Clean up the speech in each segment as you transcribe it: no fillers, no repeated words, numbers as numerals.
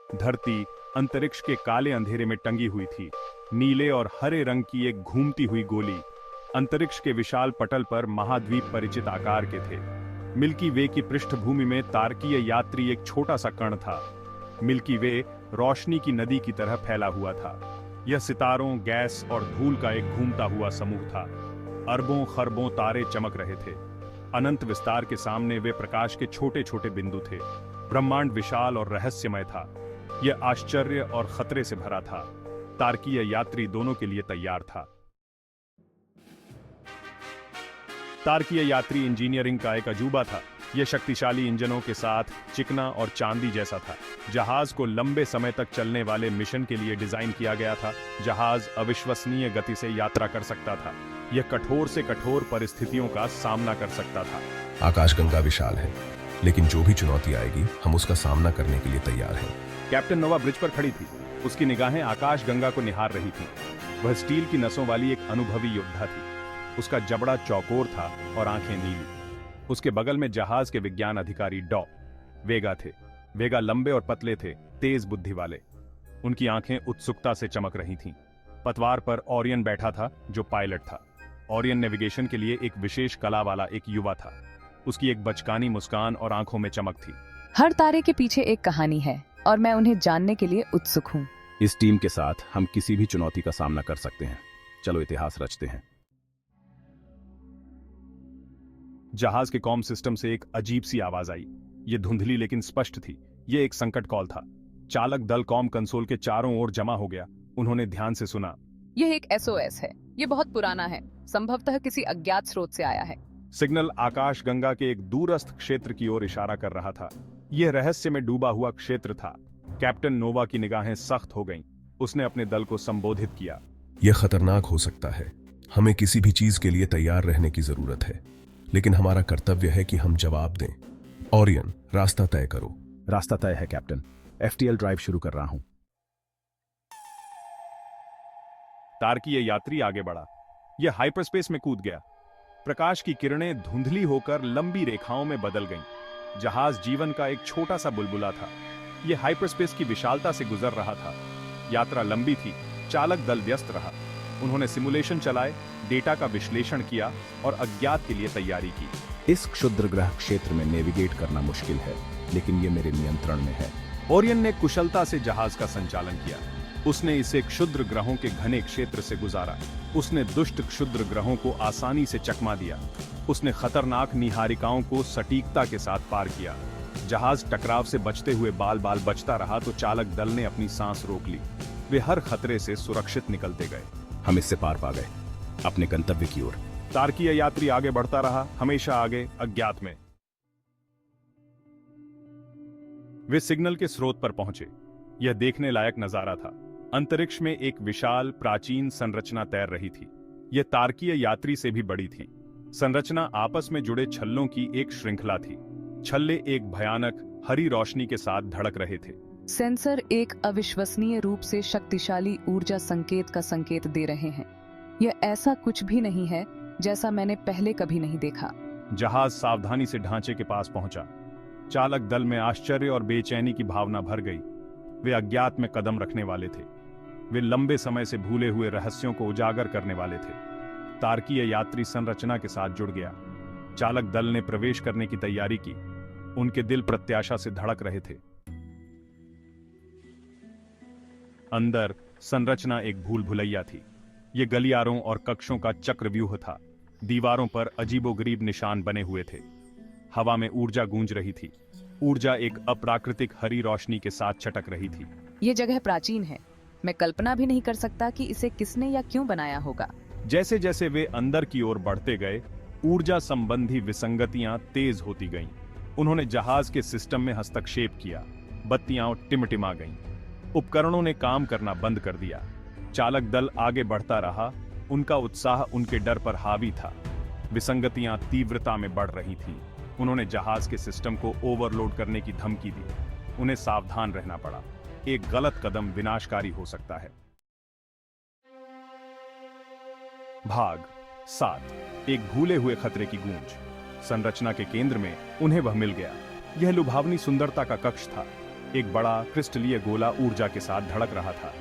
धरती अंतरिक्ष के काले अंधेरे में टंगी हुई थी। नीले और हरे रंग की एक घूमती हुई गोली। अंतरिक्ष के विशाल पटल पर महाद्वीप परिचित आकार के थे। मिल्की वे की पृष्ठभूमि में तारकीय यात्री एक छोटा सा कण था। मिल्की वे रोशनी की नदी की तरह फैला हुआ था। यह सितारों, गैस और धूल का एक घूमता हुआ समूह था। अरबों खरबों तारे चमक रहे थे। अनंत विस्तार के सामने वे प्रकाश के छोटे छोटे बिंदु थे। ब्रह्मांड विशाल और रहस्यमय था। यह आश्चर्य और खतरे से भरा था। तारकीय यात्री दोनों के लिए तैयार था। तारकीय यात्री इंजीनियरिंग का एक अजूबा था। यह शक्तिशाली इंजनों के साथ चिकना और चांदी जैसा था। जहाज को लंबे समय तक चलने वाले मिशन के लिए डिजाइन किया गया था। जहाज अविश्वसनीय गति से यात्रा कर सकता था। यह कठोर से कठोर परिस्थितियों का सामना कर सकता था। आकाशगंगा विशाल है, लेकिन जो भी चुनौती आएगी हम उसका सामना करने के लिए तैयार हैं। कैप्टन नोवा ब्रिज पर खड़ी थी। उसकी निगाहें आकाशगंगा को निहार रही थीं। वह स्टील की नसों वाली एक अनुभवी योद्धा थी। उसका जबड़ा चौकोर था और आंखें नीली। उसके बगल में जहाज के विज्ञान अधिकारी डॉ वेगा थे। वेगा लंबे और पतले थे, तेज बुद्धि वाले। उनकी आंखें उत्सुकता से चमक रही थीं। पतवार पर ओरियन बैठा था, जो पायलट था। ओरियन नेविगेशन के लिए एक विशेष कला वाला एक युवा था। उसकी एक बचकानी मुस्कान और आंखों में चमक थी। हर तारे के पीछे एक कहानी है और मैं उन्हें जानने के लिए उत्सुक हूँ। इस टीम के साथ हम किसी भी चुनौती का सामना कर सकते हैं। चलो इतिहास रचते हैं। जहाज के कॉम सिस्टम से एक अजीब सी आवाज आई। यह धुंधली लेकिन स्पष्ट थी। यह एक संकट कॉल था। चालक दल कॉम कंसोल के चारों ओर जमा हो गया। उन्होंने ध्यान से सुना। यह एक एसओएस है। यह बहुत पुराना है, संभवतः किसी अज्ञात स्रोत से आया है। सिग्नल आकाशगंगा के एक दूरस्थ क्षेत्र की ओर इशारा कर रहा था। यह रहस्य में डूबा हुआ क्षेत्र था। कैप्टन नोवा की निगाहें सख्त हो गईं। उसने अपने दल को संबोधित किया। यह खतरनाक हो सकता है। हमें किसी भी चीज के लिए तैयार रहने की जरूरत है, लेकिन हमारा कर्तव्य है कि हम जवाब दें। ओरियन, रास्ता तय करो। रास्ता तय है कैप्टन। एफटीएल ड्राइव शुरू कर रहा हूं। तारकीय यात्री आगे बढ़ा। यह हाइपरस्पेस में कूद गया। प्रकाश की किरणें धुंधली होकर लंबी रेखाओं में बदल गईं। जहाज जीवन का एक छोटा सा बुलबुला था। यह हाइपरस्पेस की विशालता से गुजर रहा था। यात्रा लंबी थी। चालक दल व्यस्त रहा। उन्होंने सिमुलेशन चलाए, डेटा का विश्लेषण किया और अज्ञात के लिए तैयारी की। इस क्षुद्र ग्रह क्षेत्र में नेविगेट करना मुश्किल है, लेकिन यह मेरे नियंत्रण में है। ओरियन ने कुशलता से जहाज का संचालन किया। उसने इसे क्षुद्र ग्रहों के घने क्षेत्र से गुजारा। उसने दुष्ट क्षुद्र ग्रहों को आसानी से चकमा दिया। उसने खतरनाक निहारिकाओं को सटीकता के साथ पार किया। जहाज टकराव से बचते हुए बाल बाल बचता रहा तो चालक दल ने अपनी सांस रोक ली। वे हर खतरे से सुरक्षित निकलते गए। हम इससे पार पा गए, अपने गंतव्य की ओर। तारकीय यात्री आगे बढ़ता रहा, हमेशा आगे, अज्ञात में। वे सिग्नल के स्रोत पर पहुंचे। यह देखने लायक नजारा था। अंतरिक्ष में एक विशाल प्राचीन संरचना तैर रही थी। यह तारकीय यात्री से भी बड़ी थी। संरचना आपस में जुड़े छल्लों की एक श्रृंखला थी। छल्ले एक भयानक हरी रोशनी के साथ धड़क रहे थे। सेंसर एक अविश्वसनीय रूप से शक्तिशाली ऊर्जा संकेत का संकेत दे रहे हैं। यह ऐसा कुछ भी नहीं है जैसा मैंने पहले कभी नहीं देखा। जहाज सावधानी से ढांचे के पास पहुंचा। चालक दल में आश्चर्य और बेचैनी की भावना भर गई। वे अज्ञात में कदम रखने वाले थे। वे लंबे समय से भूले हुए रहस्यों को उजागर करने वाले थे। तारकीय यात्री संरचना के साथ जुड़ गया। चालक दल ने प्रवेश करने की तैयारी की। उनके दिल प्रत्याशा से धड़क रहे थे। अंदर संरचना एक भूल भुलैया थी। यह गलियारों और कक्षों का चक्रव्यूह था। दीवारों पर अजीबोगरीब निशान बने हुए थे। हवा में ऊर्जा गूंज रही थी। ऊर्जा एक अप्राकृतिक हरी रोशनी के साथ चटक रही थी। यह जगह प्राचीन है। मैं कल्पना भी नहीं कर सकता कि इसे किसने या क्यों बनाया होगा। जैसे जैसे वे अंदर की ओर बढ़ते गए, ऊर्जा संबंधी विसंगतियां तेज होती गईं। उन्होंने जहाज के सिस्टम में हस्तक्षेप किया। बत्तियां टिमटिमा गईं। उपकरणों ने काम करना बंद कर दिया। चालक दल आगे बढ़ता रहा। उनका उत्साह उनके डर पर हावी था। विसंगतियां तीव्रता में बढ़ रही थीं। उन्होंने जहाज के सिस्टम को ओवरलोड करने की धमकी दी। उन्हें सावधान रहना पड़ा। एक गलत कदम विनाशकारी हो सकता है। भाग 7। एक भूले हुए खतरे की गूंज। संरचना के केंद्र में उन्हें वह मिल गया। यह लुभावनी सुंदरता का कक्ष था। एक बड़ा क्रिस्टलीय गोला ऊर्जा के साथ धड़क रहा था।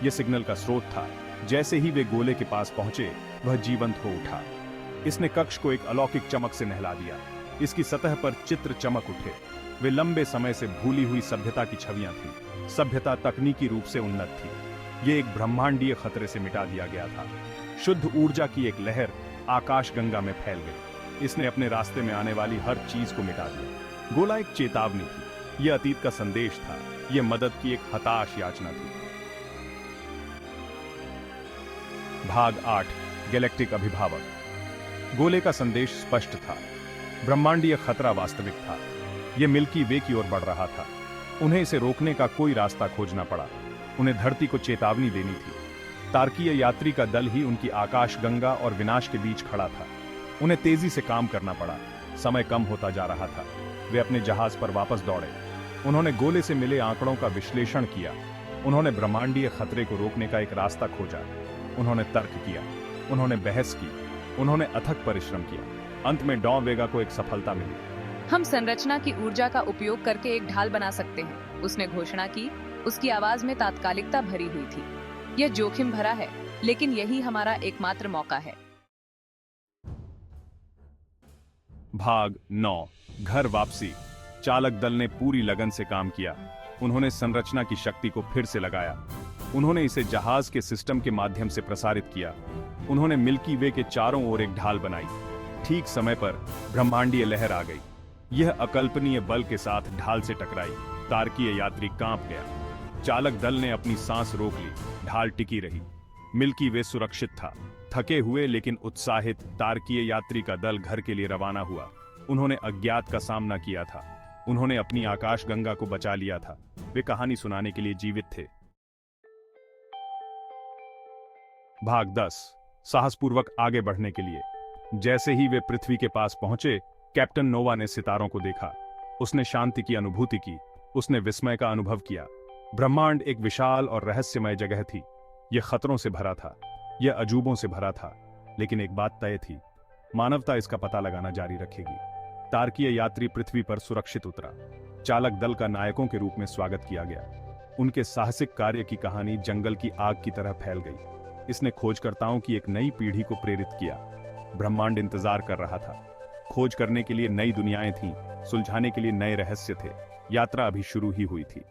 यह सिग्नल का स्रोत था। जैसे ही वे गोले के पास पहुंचे, वह जीवंत हो उठा। इसने कक्ष को एक अलौकिक चमक से नहला दिया। इसकी सतह पर चित्र चमक उठे। वे लंबे समय से भूली हुई सभ्यता की छवियां थीं। सभ्यता तकनीकी रूप से उन्नत थी। ये एक ब्रह्मांडीय खतरे से मिटा दिया गया था। शुद्ध ऊर्जा की एक लहर आकाश गंगा में फैल गई। इसने अपने रास्ते में आने वाली हर चीज को मिटा दिया। गोला एक चेतावनी थी। यह अतीत का संदेश था। यह मदद की एक हताश याचना थी। भाग 8, गैलेक्टिक अभिभावक। गोले का संदेश स्पष्ट था। ब्रह्मांडीय खतरा वास्तविक था। यह मिल्की वे की ओर बढ़ रहा था। उन्हें इसे रोकने का कोई रास्ता खोजना पड़ा। उन्हें धरती को चेतावनी देनी थी। तार्कीय यात्री का दल ही उनकी आकाश गंगा और विनाश के बीच खड़ा था। उन्हें तेजी से काम करना पड़ा। समय कम होता जा रहा था। वे अपने जहाज पर वापस दौड़े। उन्होंने गोले से मिले आंकड़ों का विश्लेषण किया। उन्होंने ब्रह्मांडीय खतरे को रोकने का एक रास्ता खोजा। उन्होंने तर्क किया। उन्होंने बहस की। उन्होंने अथक परिश्रम किया। अंत में डॉ वेगा को एक सफलता मिली। हम संरचना की ऊर्जा का उपयोग करके एक ढाल बना सकते हैं, उसने घोषणा की। उसकी आवाज में तात्कालिकता भरी हुई थी। यह जोखिम भरा है, लेकिन यही हमारा एकमात्र मौका है। भाग 9, घर वापसी। चालक दल ने पूरी लगन से काम किया। उन्होंने संरचना की शक्ति को फिर से लगाया। उन्होंने इसे जहाज के सिस्टम के माध्यम से प्रसारित किया। उन्होंने मिल्की वे के चारों ओर एक ढाल बनाई। ठीक समय पर ब्रह्मांडीय लहर आ गई। यह अकल्पनीय बल के साथ ढाल से टकराई। तार्कीय यात्री कांप गया। चालक दल ने अपनी सांस रोक ली। ढाल टिकी रही। मिल्की वे सुरक्षित था। थके हुए लेकिन उत्साहित तार्कीय यात्री का दल घर के लिए रवाना हुआ। उन्होंने अज्ञात का सामना किया था। उन्होंने अपनी आकाश गंगा को बचा लिया था। वे कहानी सुनाने के लिए जीवित थे। भाग 10, साहसपूर्वक आगे बढ़ने के लिए। जैसे ही वे पृथ्वी के पास पहुंचे, कैप्टन नोवा ने सितारों को देखा। उसने शांति की अनुभूति की। उसने विस्मय का अनुभव किया। ब्रह्मांड एक विशाल और रहस्यमय जगह थी। यह खतरों से भरा था। यह अजूबों से भरा था। लेकिन एक बात तय थी, मानवता इसका पता लगाना जारी रखेगी। तार्कीय यात्री पृथ्वी पर सुरक्षित उतरा। चालक दल का नायकों के रूप में स्वागत किया गया। उनके साहसिक कार्य की कहानी जंगल की आग की तरह फैल गई। इसने खोजकर्ताओं की एक नई पीढ़ी को प्रेरित किया। ब्रह्मांड इंतजार कर रहा था। खोज करने के लिए नई दुनियाएं थीं, सुलझाने के लिए नए रहस्य थे। यात्रा अभी शुरू ही हुई थी।